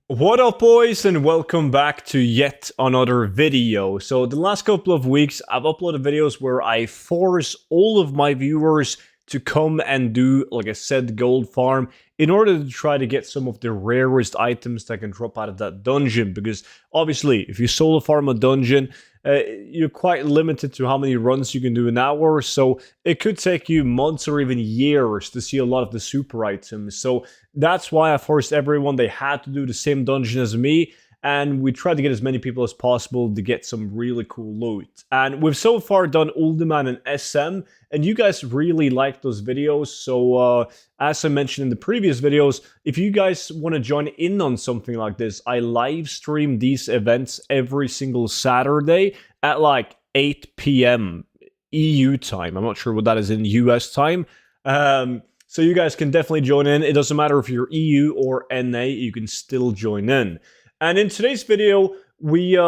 What up, boys, and welcome back to yet another video. So the last couple of weeks I've uploaded videos where I force all of my viewers to come and do like a said gold farm in order to try to get some of the rarest items that can drop out of that dungeon, because obviously if you solo farm a dungeon, you're quite limited to how many runs you can do an hour, so it could take you months or even years to see a lot of the super items. So that's why I forced everyone, they had to do the same dungeon as me, and we tried to get as many people as possible to get some really cool loot. And we've so far done Ultiman and SM, and you guys really like those videos, so as I mentioned in the previous videos, if you guys want to join in on something like this, I live stream these events every single Saturday at like 8 p.m. EU time. I'm not sure what that is in US time. So you guys can definitely join in. It doesn't matter if you're EU or NA, you can still join in. And in today's video, we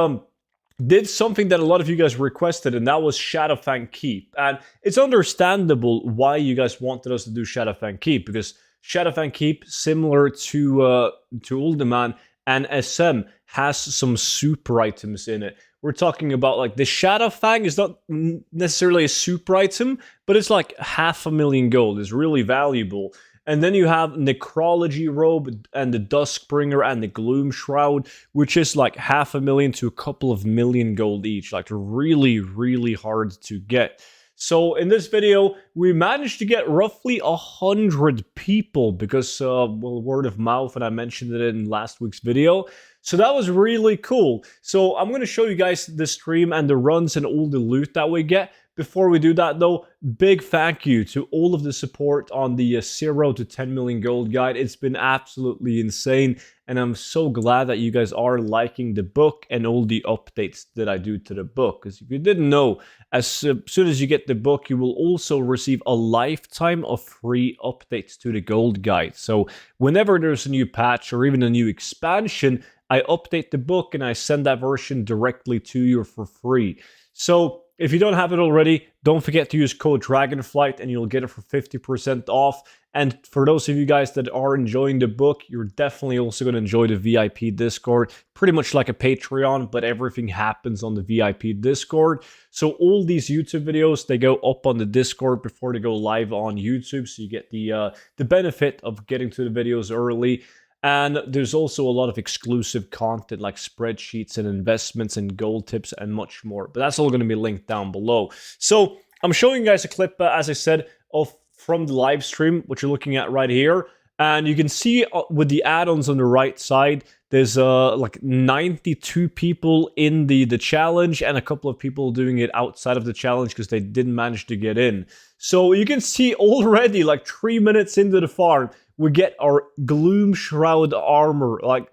did something that a lot of you guys requested, and that was Shadowfang Keep. And it's understandable why you guys wanted us to do Shadowfang Keep, because Shadowfang Keep, similar to Ultiman and SM, has some super items in it. We're talking about like the Shadowfang is not necessarily a super item, but it's like 500,000 gold. It's really valuable. And then you have Necrology Robe and the Duskbringer and the Gloom Shroud, which is like 500,000 to a couple of million gold each. Like really, really hard to get. So in this video, we managed to get roughly 100 people because, well, word of mouth, and I mentioned it in last week's video. So that was really cool. So I'm going to show you guys the stream and the runs and all the loot that we get. Before we do that though, big thank you to all of the support on the 0 to 10 million gold guide. It's been absolutely insane, and I'm so glad that you guys are liking the book and all the updates that I do to the book. Because if you didn't know, as soon as you get the book, you will also receive a lifetime of free updates to the gold guide. So whenever there's a new patch or even a new expansion, I update the book and I send that version directly to you for free. So if you don't have it already, don't forget to use code DRAGONFLIGHT and you'll get it for 50% off. And for those of you guys that are enjoying the book, you're definitely also going to enjoy the VIP Discord. Pretty much like a Patreon, but everything happens on the VIP Discord. So all these YouTube videos, they go up on the Discord before they go live on YouTube. So you get the benefit of getting to the videos early. And there's also a lot of exclusive content like spreadsheets and investments and gold tips and much more. But that's all going to be linked down below. So I'm showing you guys a clip, as I said, of from the live stream, which you're looking at right here. And you can see with the add-ons on the right side, there's like 92 people in the challenge and a couple of people doing it outside of the challenge because they didn't manage to get in. So you can see already like 3 minutes into the farm, we get our Gloom Shroud armor. Like,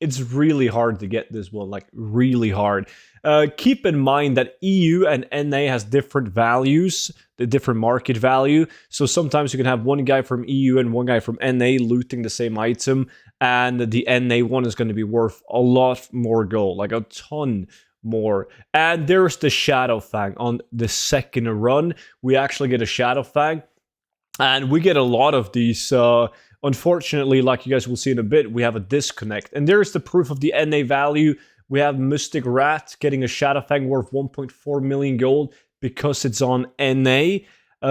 it's really hard to get this one, like really hard. Keep in mind that EU and NA has different values, the different market value. So sometimes you can have one guy from EU and one guy from NA looting the same item, and the NA one is going to be worth a lot more gold, like a ton more. And there's the Shadowfang on the second run. We actually get a Shadowfang. And we get a lot of these. Unfortunately, like you guys will see in a bit, we have a disconnect. And there's the proof of the NA value. We have Mystic Rat getting a Shadowfang worth 1.4 million gold because it's on NA.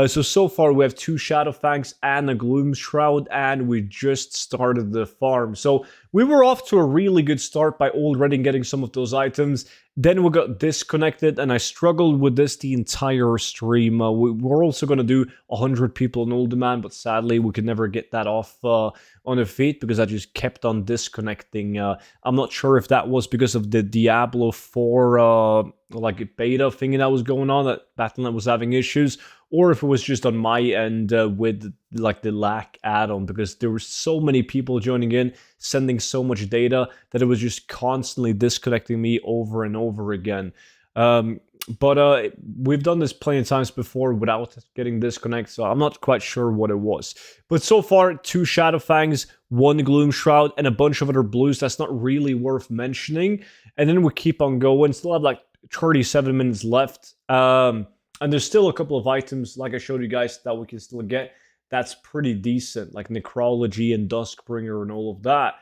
So far we have 2 Shadowfangs and a Gloom Shroud, and we just started the farm. So we were off to a really good start by already getting some of those items. Then we got disconnected, and I struggled with this the entire stream. We're also going to do 100 people in Ultiman, but sadly we could never get that off on the feed because I just kept on disconnecting. I'm not sure if that was because of the Diablo 4 like beta thingy that was going on, that Battle.net was having issues, or if it was just on my end with like the lack add-on, because there were so many people joining in, sending so much data that it was just constantly disconnecting me over and over again. But we've done this plenty of times before without getting disconnected, so I'm not quite sure what it was. But so far, 2 Shadowfangs, 1 Gloom Shroud, and a bunch of other blues that's not really worth mentioning. And then we keep on going. Still have like 37 minutes left. And there's still a couple of items, like I showed you guys, that we can still get. That's pretty decent, like Necrology and Duskbringer and all of that.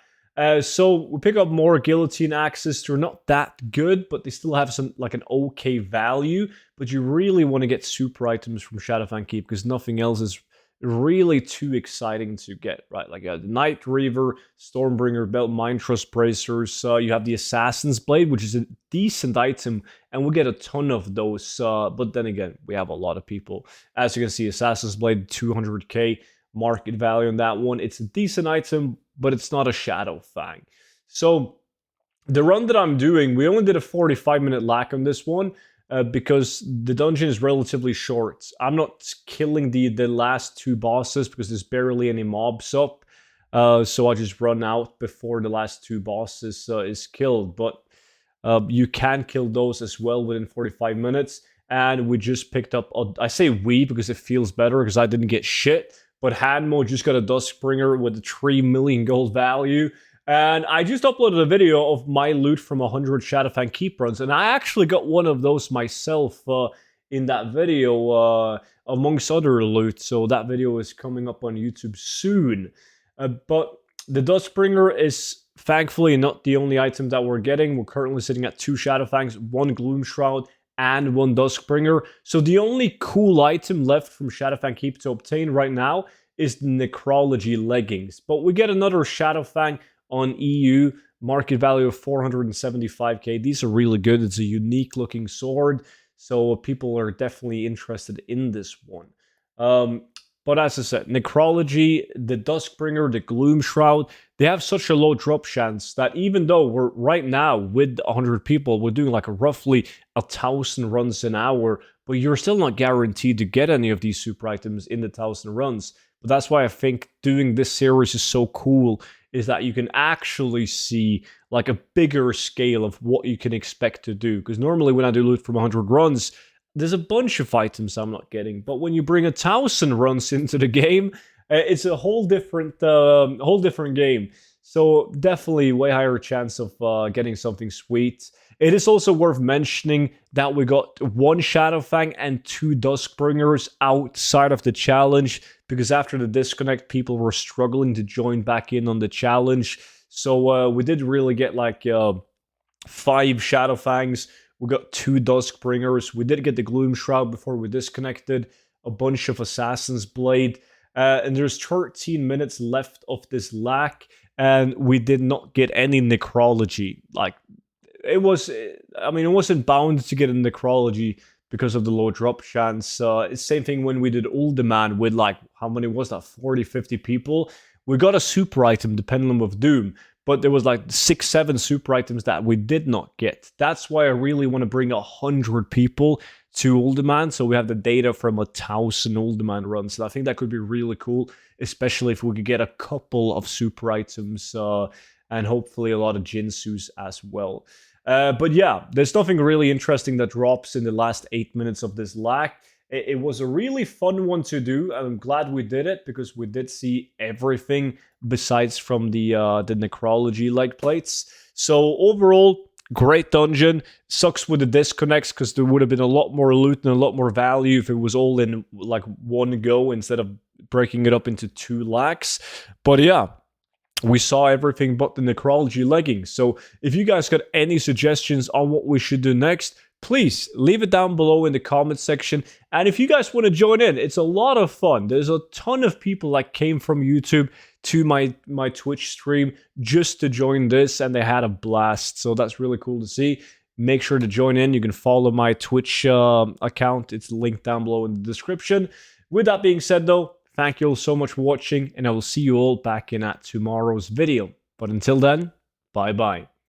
So we pick up more guillotine axes. They're not that good, but they still have some like an okay value. But you really want to get super items from Shadowfang Keep because nothing else is really too exciting to get, right? Like the Night Reaver, Stormbringer Belt, Mind Trust Bracers. You have the Assassin's Blade, which is a decent item, and we get a ton of those. But then again, we have a lot of people. As you can see, Assassin's Blade, 200k market value on that one. It's a decent item, but it's not a Shadowfang. So the run that I'm doing, we only did a 45-minute lack on this one. Because the dungeon is relatively short. I'm not killing the last two bosses because there's barely any mobs up. So I just run out before the last two bosses is killed. But you can kill those as well within 45 minutes. And we just picked up, I say we because it feels better because I didn't get shit. But Hanmo just got a Duskbringer with a 3 million gold value. And I just uploaded a video of my loot from 100 Shadowfang Keep runs, and I actually got one of those myself in that video, amongst other loot. So that video is coming up on YouTube soon. But the Duskbringer is thankfully not the only item that we're getting. We're currently sitting at 2 Shadowfangs, 1 Gloom Shroud, and 1 Duskbringer. So the only cool item left from Shadowfang Keep to obtain right now is the Necrology Leggings. But we get another Shadowfang on EU, market value of 475k. These are really good. It's a unique looking sword, so people are definitely interested in this one. But as I said, Necrology, the Duskbringer, the Gloom Shroud, they have such a low drop chance that even though we're right now with 100 people, we're doing like roughly 1,000 runs an hour, but you're still not guaranteed to get any of these super items in the 1,000 runs. But that's why I think doing this series is so cool, is that you can actually see like a bigger scale of what you can expect to do. Because normally when I do loot from 100 runs, there's a bunch of items I'm not getting. But when you bring 1,000 runs into the game, it's a whole different game. So definitely way higher chance of getting something sweet. It is also worth mentioning that we got 1 Shadowfang and 2 Duskbringers outside of the challenge, because after the disconnect, people were struggling to join back in on the challenge. So we did really get like 5 Shadowfangs. We got 2 Duskbringers. We did get the Gloom Shroud before we disconnected. A bunch of Assassin's Blade. And there's 13 minutes left of this lack. And we did not get any Necrology. Like, it wasn't bound to get a Necrology because of the low drop chance. It's same thing when we did Old Demand with like, how many was that? 40, 50 people. We got a super item, the Pendulum of Doom. But there was like 6, 7 super items that we did not get. That's why I really want to bring 100 people to Old Demand, so we have the data from 1,000 Old Demand runs. So I think that could be really cool, especially if we could get a couple of super items and hopefully a lot of Jinsus as well. But yeah, there's nothing really interesting that drops in the last 8 minutes of this lack. It was a really fun one to do. I'm glad we did it because we did see everything besides from the Necrology leg plates. So overall, great dungeon. Sucks with the disconnects because there would have been a lot more loot and a lot more value if it was all in like one go instead of breaking it up into 2 lacks. But yeah, we saw everything but the Necrology leggings. So if you guys got any suggestions on what we should do next, please leave it down below in the comment section. And if you guys want to join in, it's a lot of fun. There's a ton of people that came from YouTube to my Twitch stream just to join this, and they had a blast. So that's really cool to see. Make sure to join in. You can follow my Twitch account. It's linked down below in the description. With that being said though, thank you all so much for watching, and I will see you all back in at tomorrow's video. But until then, bye bye.